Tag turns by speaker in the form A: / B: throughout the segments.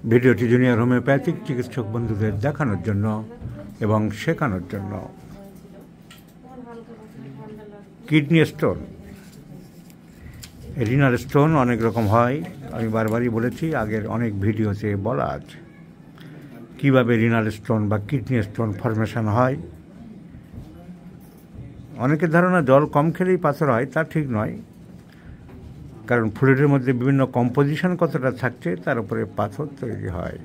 A: ভিডিওটি junior homeopathic চিকিৎসক বন্ধুদের দেখানোর জন্য এবং শেখানোর জন্য। কিডনি স্টোন, রিনাল স্টোন অনেক রকম হয়, আমি বারবারই বলেছি, আগের অনেক ভিডিওতে বলা আছে কীভাবে রিনাল স্টোন বা কিডনি স্টোন ফর্মেশন হয়। অনেকের ধারণা জল কম খেলেই পাথর হয়, তা ঠিক নয়, কারণ ফ্লুইডের মধ্যে বিভিন্ন কম্পোজিশন কতটা থাকছে তার উপরে পাথর তৈরি হয়।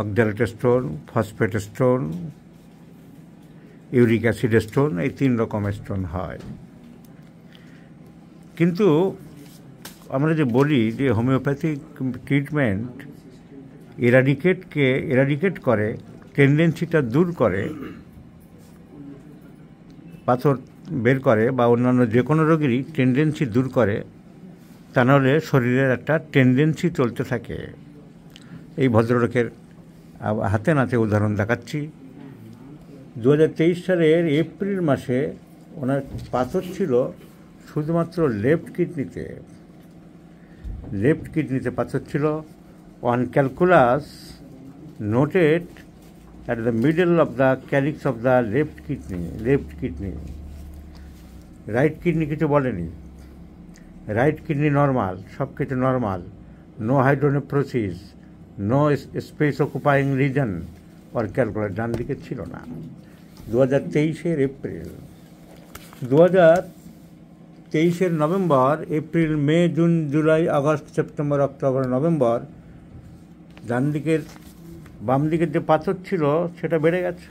A: Oxalate stone, phosphate stone, uric acid stone, এই 3 রকমের স্টোন হয়। কিন্তু আমরা যে বলি যে হোমিওপ্যাথিক ট্রিটমেন্ট এরাডিকেট করে, টেন্ডেন্সিটা দূর করে, পাথর বের করে বা অন্যান্য যে কোনো রোগেরই টেন্ডেন্সি দূর করে, তা নাহলে শরীরের একটা টেন্ডেন্সি চলতে থাকে। এই ভদ্রলোকের হাতে নাতে উদাহরণ দেখাচ্ছি। 2023 সালের এপ্রিল মাসে ওনার পাথর ছিল শুধুমাত্র লেফট কিডনিতে পাথর ছিল। On calculus noted at the middle of the calyx of the left kidney. Right kidney কিছু বলেনি, রাইট কিডনি নর্মাল, সব কিছু normal, no hydronephrosis, no space occupying reason or calculus, ডান দিকে ছিল না। 2023 April, 2023 November, April, May, June, July, August, September, October, November, বাম দিকের যে পাথর ছিল সেটা বেড়ে গেছে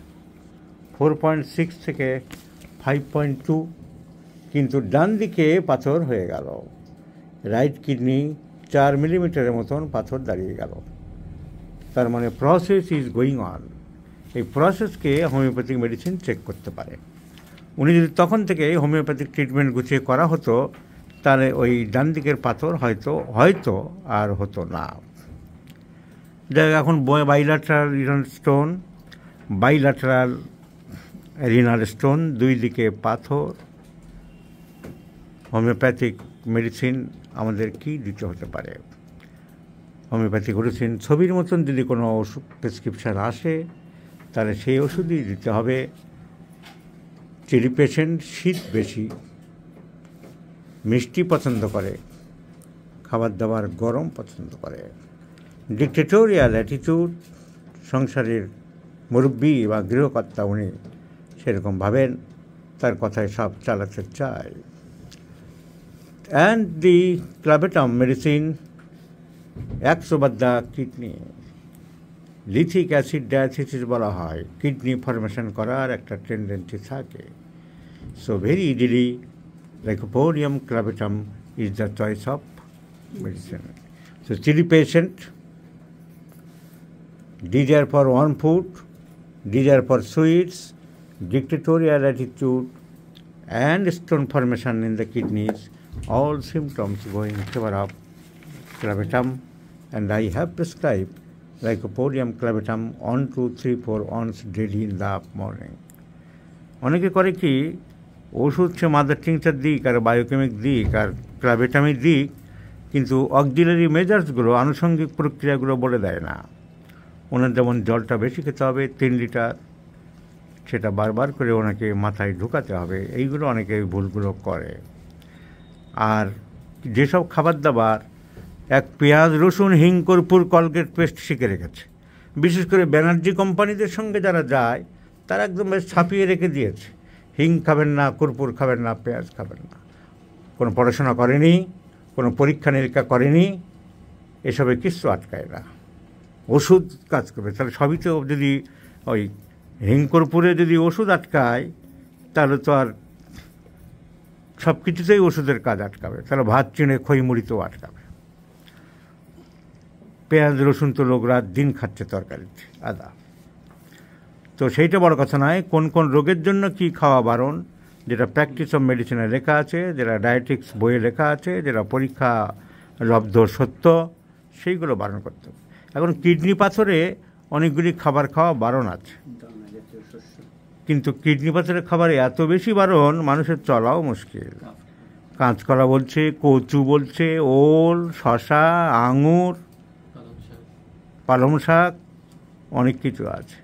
A: 4.6 থেকে 5.2, কিন্তু ডান দিকে পাথর হয়ে গেল। রাইট কিডনি 4 মিলিমিটারের মতন পাথর দাঁড়িয়ে গেল। তার মানে প্রসেস ইজ গোয়িং অন। এই প্রসেসকে হোমিওপ্যাথিক মেডিসিন চেক করতে পারে। উনি যদি তখন থেকে হোমিওপ্যাথিক ট্রিটমেন্ট গুছিয়ে করা হতো, তাহলে ওই ডান দিকের পাথর হয়তো আর হতো না। এখন বাইল্যাটারাল রিনাল স্টোন, 2 দিকে পাথর, হোমিওপ্যাথিক মেডিসিন আমাদের কি দিতে হতে পারে? হোমিওপ্যাথিক মেডিসিন ছবির মতন যদি কোনো ওষুধ প্রেসক্রিপশান আসে, তাহলে সেই ওষুধই দিতে হবে। চিলি পেশেন্ট শীত বেশি, মিষ্টি পছন্দ করে, খাবার দাবার গরম পছন্দ করে, ডিক্টেটোরিয়াল অ্যাটিটিউড, সংসারের মুরব্বী বা গৃহকর্তা উনি সেরকম ভাবেন, তার কথায় সব চালাতে চায়। And the clavatum medicine acts over the kidney. Lithic acid diathesis বলা হয়, কিডনি ফর্মেশন করার একটা টেন্ডেন্সি থাকে। So very easily lycopodium clavatum is the choice of medicine. So chilly patient, desire for warm food, desire for sweets, dictatorial attitude, and stone formation in the kidneys, all symptoms go in favor of clavetum, and I have prescribed Lycopodium clavetum 1, 2, 3, 4 once daily in the morning. অনেকে করে কি, ওষুধ সে mother tincture দিক আর biochemic দিক আর ক্লাভেটামি দিক, কিন্তু auxiliary মেজার্সগুলো, আনুষঙ্গিক প্রক্রিয়াগুলো বলে দেয় না। ওনার যেমন জলটা বেশি খেতে হবে 3 লিটার, সেটা বারবার করে ওনাকে মাথায় ঢুকাতে হবে। এইগুলো অনেকে ভুলগুলো করে। আর যেসব খাবার দাবার পেঁয়াজ, রসুন, হিং, কর্পূর, কলগেট পেস্ট শিখে রেখেছে, বিশেষ করে ব্যানার্জি কোম্পানিদের সঙ্গে যারা যায়, তারা একদম বেশ ছাপিয়ে রেখে দিয়েছে, হিং খাবেন না, কর্পূর খাবেন না, পেঁয়াজ খাবেন না। কোনো পড়াশোনা করেনি, কোনো পরীক্ষা নিরীক্ষা করেনি, এসবে কিছু আটকায় না। ওষুধ কাজ করবে, তাহলে সবই তো, যদি ওই হিং কর্পূরে যদি ওষুধ আটকায়, তাহলে তো আর সব কিছুতেই ওষুধের কাজ আটকাবে, তাহলে ভাত, চিনে, খই, মুড়িতেও আটকাবে। পেঁয়াজ, রসুন তো লোক রাত দিন খাচ্ছে তরকারিতে, আদা। তো সেইটা বড় কথা নয়, কোন কোন রোগের জন্য কি খাওয়া বারণ, যেটা প্র্যাকটিস অফ মেডিসিনে লেখা আছে, যেটা ডায়েটিক্স বইয়ে লেখা আছে, যেটা পরীক্ষা লব্ধ সত্য, সেইগুলো বারণ করতে হবে। এখন কিডনি পাথরে অনেকগুলি খাবার খাওয়া বারণ আছে, কিন্তু কিডনি পাথরের খাবারে এত বেশি বারণ, মানুষের চলাও মুশকিল। কাঁচকলা বলছে, কচু বলছে, ওল, শশা, আঙুর, পালং শাক, অনেক কিছু আছে।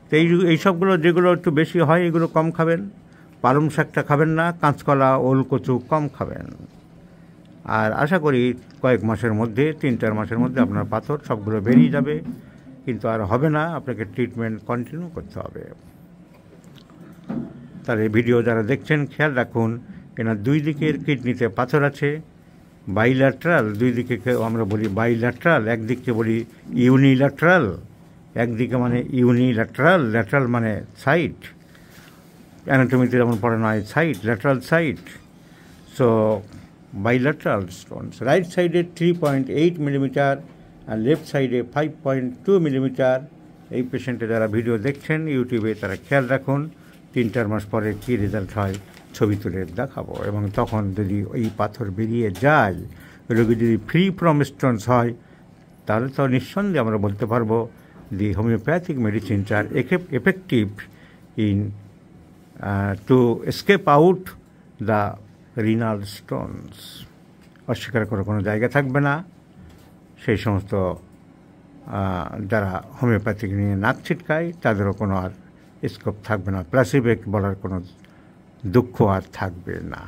A: তো এই সবগুলো যেগুলো একটু বেশি হয় এগুলো কম খাবেন। পালং শাকটা খাবেন না, কাঁচকলা, ওল কচু কম খাবেন। আর আশা করি কয়েক মাসের মধ্যে, 3-4 মাসের মধ্যে আপনার পাথর সবগুলো বেরিয়ে যাবে, কিন্তু আর হবে না, আপনাকে ট্রিটমেন্ট কন্টিনিউ করতে হবে। তার এই ভিডিও যারা দেখছেন খেয়াল রাখুন, এনার দুই দিকের কিডনিতে পাথর আছে, বাইল্যাট্রাল, দুই দিকে আমরা বলি বাইল্যাট্রাল, একদিকে বলি ইউনিল্যাট্রাল, একদিকে মানে ইউনিল্যাট্রাল, ল্যাট্রাল মানে সাইড, অ্যানাটমিতে যেমন পড়ানো হয় side, lateral side. So bilateral stones, right সাইডে 3.8 মিলিমিটার আর লেফট সাইডে 5.2 মিলিমিটার। এই পেশেন্টে যারা ভিডিও দেখছেন ইউটিউবে তারা খেয়াল রাখুন, 3-4 মাস পরে কী রেজাল্ট হয় ছবি তুলে দেখাবো। এবং তখন যদি এই পাথর বেরিয়ে যায়, রোগী যদি ফ্রি ফ্রম স্টোনস হয়, তাহলে তো নিঃসন্দেহে আমরা বলতে পারবো the homeopathic medicines are effective in to escape out the renal stones. অস্বীকার করার কোনো জায়গা থাকবে না। সেই সমস্ত যারা হোমিওপ্যাথিক নিয়ে নাক ছিটকায় তাদেরও কোনো আর স্কোপ থাকবে না, প্লাসিবো বলার কোনো দুঃখ আর থাকবে না।